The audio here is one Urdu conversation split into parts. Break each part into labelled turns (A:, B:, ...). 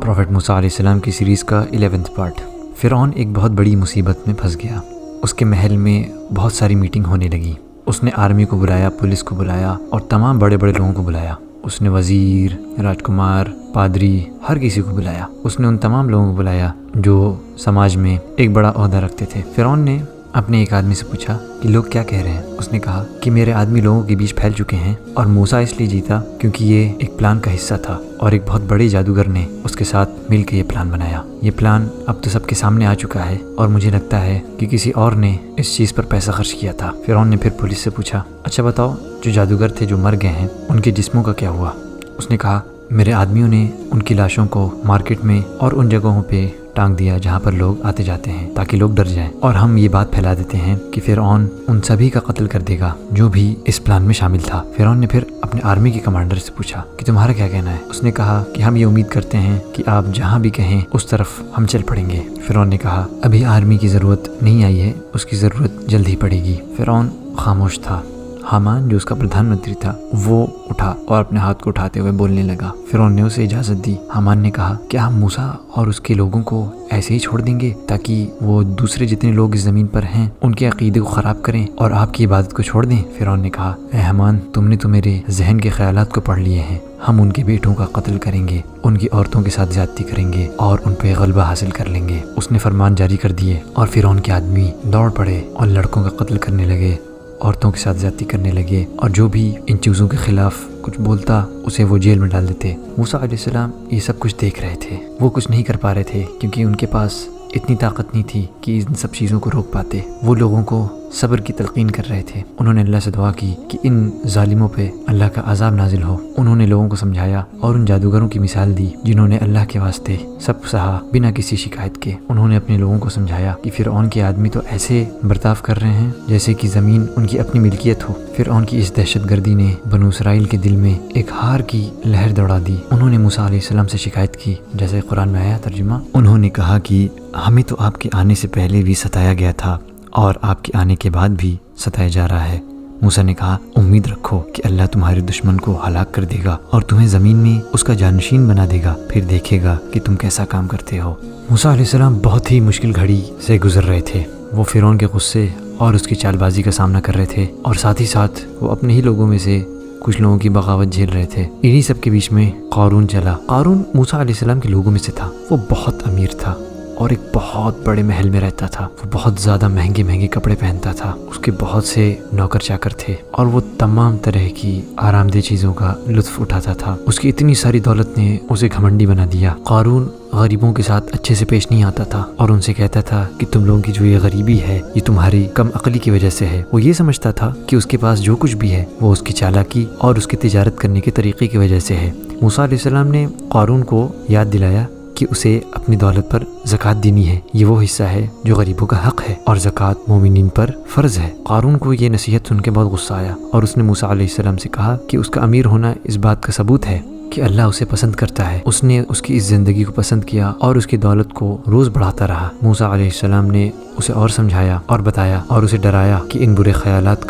A: پروفٹ موسیٰ علیہ السلام کی سیریز کا 11واں پارٹ۔ فرعون ایک بہت بڑی مصیبت میں پھنس گیا۔ اس کے محل میں بہت ساری میٹنگ ہونے لگی۔ اس نے آرمی کو بلایا، پولیس کو بلایا اور تمام بڑے بڑے لوگوں کو بلایا۔ اس نے وزیر، راجکمار، پادری، ہر کسی کو بلایا۔ اس نے ان تمام لوگوں کو بلایا جو سماج میں ایک بڑا عہدہ رکھتے تھے۔ فرعون نے اپنے ایک آدمی سے پوچھا کہ لوگ کیا کہہ رہے ہیں۔ اس نے کہا کہ میرے آدمی لوگوں کے بیچ پھیل چکے ہیں، اور موسیٰ اس لیے جیتا کیونکہ یہ ایک پلان کا حصہ تھا، اور ایک بہت بڑے جادوگر نے اس کے ساتھ مل کے یہ پلان بنایا۔ یہ پلان اب تو سب کے سامنے آ چکا ہے، اور مجھے لگتا ہے کہ کسی اور نے اس چیز پر پیسہ خرچ کیا تھا۔ فرعون نے پھر پولیس سے پوچھا، اچھا بتاؤ، جو جادوگر تھے جو مر گئے ہیں ان کے جسموں کا کیا ہوا؟ اس نے کہا، میرے آدمیوں نے ان کی لاشوں کو مارکیٹ میں اور ان جگہوں پہ ٹانگ دیا جہاں پر لوگ آتے جاتے ہیں تاکہ لوگ ڈر جائیں، اور ہم یہ بات پھیلا دیتے ہیں کہ فرعون ان سبھی کا قتل کر دے گا جو بھی اس پلان میں شامل تھا۔ فرعون نے پھر اپنے آرمی کے کمانڈر سے پوچھا کہ تمہارا کیا کہنا ہے؟ اس نے کہا کہ ہم یہ امید کرتے ہیں کہ آپ جہاں بھی کہیں اس طرف ہم چل پڑیں گے۔ فرعون نے کہا، ابھی آرمی کی ضرورت نہیں آئی ہے، اس کی ضرورت جلد ہی پڑے گی۔ فرعون خاموش تھا۔ حامان جو اس کا پردھان منتری تھا وہ اٹھا اور اپنے ہاتھ کو اٹھاتے ہوئے بولنے لگا۔ فرعون نے اسے اجازت دی۔ حامان نے کہا، کیا ہم موسیٰ اور اس کے لوگوں کو ایسے ہی چھوڑ دیں گے تاکہ وہ دوسرے جتنے لوگ اس زمین پر ہیں ان کے عقیدے کو خراب کریں اور آپ کی عبادت کو چھوڑ دیں؟ فرعون نے کہا، اے حامان، تم نے تو میرے ذہن کے خیالات کو پڑھ لیے ہیں۔ ہم ان کے بیٹوں کا قتل کریں گے، ان کی عورتوں کے ساتھ زیادتی کریں گے اور ان پہ غلبہ حاصل کر لیں گے۔ اس نے فرمان جاری کر دیے، اور فرعون کے آدمی دوڑ پڑے اور لڑکوں کا قتل کرنے لگے، عورتوں کے ساتھ زیادتی کرنے لگے، اور جو بھی ان چیزوں کے خلاف کچھ بولتا اسے وہ جیل میں ڈال دیتے۔ موسیٰ علیہ السلام یہ سب کچھ دیکھ رہے تھے۔ وہ کچھ نہیں کر پا رہے تھے کیونکہ ان کے پاس اتنی طاقت نہیں تھی کہ ان سب چیزوں کو روک پاتے۔ وہ لوگوں کو صبر کی تلقین کر رہے تھے۔ انہوں نے اللہ سے دعا کی کہ ان ظالموں پہ اللہ کا عذاب نازل ہو۔ انہوں نے لوگوں کو سمجھایا اور ان جادوگروں کی مثال دی جنہوں نے اللہ کے واسطے سب سہا بنا کسی شکایت کے۔ انہوں نے اپنے لوگوں کو سمجھایا کہ فرعون کے آدمی تو ایسے برتاؤ کر رہے ہیں جیسے کہ زمین ان کی اپنی ملکیت ہو۔ فرعون کی اس دہشت گردی نے بنو اسرائیل کے دل میں ایک ہار کی لہر دوڑا دی۔ انہوں نے موسیٰ علیہ السلام سے شکایت کی، جیسے قرآن میں آیا ترجمہ۔ انہوں نے کہا کہ ہمیں تو آپ کے آنے سے پہلے بھی ستایا گیا تھا، اور آپ کے آنے کے بعد بھی ستایا جا رہا ہے۔ موسیٰ نے کہا، امید رکھو کہ اللہ تمہارے دشمن کو ہلاک کر دے گا اور تمہیں زمین میں اس کا جانشین بنا دے گا، پھر دیکھے گا کہ تم کیسا کام کرتے ہو۔ موسیٰ علیہ السلام بہت ہی مشکل گھڑی سے گزر رہے تھے۔ وہ فرعون کے غصے اور اس کی چال بازی کا سامنا کر رہے تھے، اور ساتھ ہی ساتھ وہ اپنے ہی لوگوں میں سے کچھ لوگوں کی بغاوت جھیل رہے تھے۔ انہی سب کے بیچ میں قارون چلا۔ قارون موسیٰ علیہ السلام کے لوگوں میں سے تھا۔ وہ بہت امیر تھا اور ایک بہت بڑے محل میں رہتا تھا۔ وہ بہت زیادہ مہنگے مہنگے کپڑے پہنتا تھا۔ اس کے بہت سے نوکر چاکر تھے، اور وہ تمام طرح کی آرام دہ چیزوں کا لطف اٹھاتا تھا۔ اس کی اتنی ساری دولت نے اسے گھمنڈی بنا دیا۔ قارون غریبوں کے ساتھ اچھے سے پیش نہیں آتا تھا، اور ان سے کہتا تھا کہ تم لوگوں کی جو یہ غریبی ہے یہ تمہاری کم عقلی کی وجہ سے ہے۔ وہ یہ سمجھتا تھا کہ اس کے پاس جو کچھ بھی ہے وہ اس کی چالاکی اور اس کی تجارت کرنے کے طریقے کی وجہ سے ہے۔ موسیٰ علیہ السلام نے قارون کو یاد دلایا کہ اسے اپنی دولت پر زکوٰۃ دینی ہے۔ یہ وہ حصہ ہے جو غریبوں کا حق ہے، اور زکوٰۃ مومنین پر فرض ہے۔ قارون کو یہ نصیحت سن کے بہت غصہ آیا، اور اس نے موسیٰ علیہ السلام سے کہا کہ اس کا امیر ہونا اس بات کا ثبوت ہے کہ اللہ اسے پسند کرتا ہے۔ اس نے اس کی اس زندگی کو پسند کیا اور اس کی دولت کو روز بڑھاتا رہا۔ موسیٰ علیہ السلام نے اسے اور سمجھایا اور بتایا اور اسے ڈرایا کہ ان برے خیالات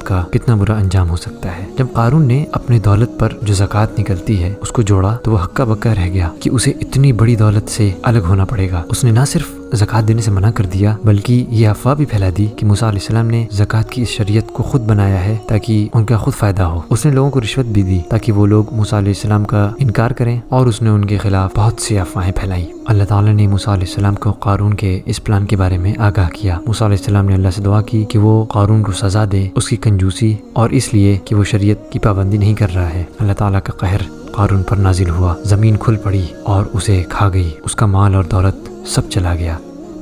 A: کا کتنا برا انجام ہو سکتا ہے۔ جب قارون نے اپنی دولت پر جو زکوٰۃ نکلتی ہے اس کو جوڑا تو وہ ہکا بکا رہ گیا کہ اسے اتنی بڑی دولت سے الگ ہونا پڑے گا۔ اس نے نہ صرف زکوٰۃ دینے سے منع کر دیا بلکہ یہ افواہ بھی پھیلا دی کہ موسیٰ علیہ السلام نے زکوٰۃ کی اس شریعت کو خود بنایا ہے تاکہ ان کا خود فائدہ ہو۔ اس نے لوگوں کو رشوت بھی دی تاکہ وہ لوگ موسیٰ علیہ السلام کا انکار کریں، اور اس نے ان کے خلاف بہت سی افواہیں پھیلائیں۔ اللہ تعالیٰ نے موسیٰ علیہ السلام کو قارون کے اس پلان کے بارے میں آگاہ کیا۔ موسیٰ علیہ السلام نے اللہ سے دعا کی کہ وہ قارون کو سزا دے اس کی کنجوسی اور اس لیے کہ وہ شریعت کی پابندی نہیں کر رہا ہے۔ اللہ تعالیٰ کا قہر قارون پر نازل ہوا، زمین کھل پڑی اور اسے کھا گئی۔ اس کا مال اور دولت سب چلا گیا،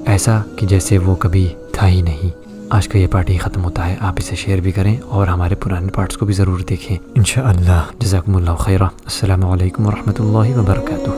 A: ایسا کہ جیسے وہ کبھی تھا ہی نہیں۔ آج کا یہ پارٹ ہی ختم ہوتا ہے۔ آپ اسے شیئر بھی کریں اور ہمارے پرانے پارٹس کو بھی ضرور دیکھیں انشاءاللہ۔ جزاکم اللہ خیرہ۔ السلام علیکم ورحمۃ اللہ وبرکاتہ۔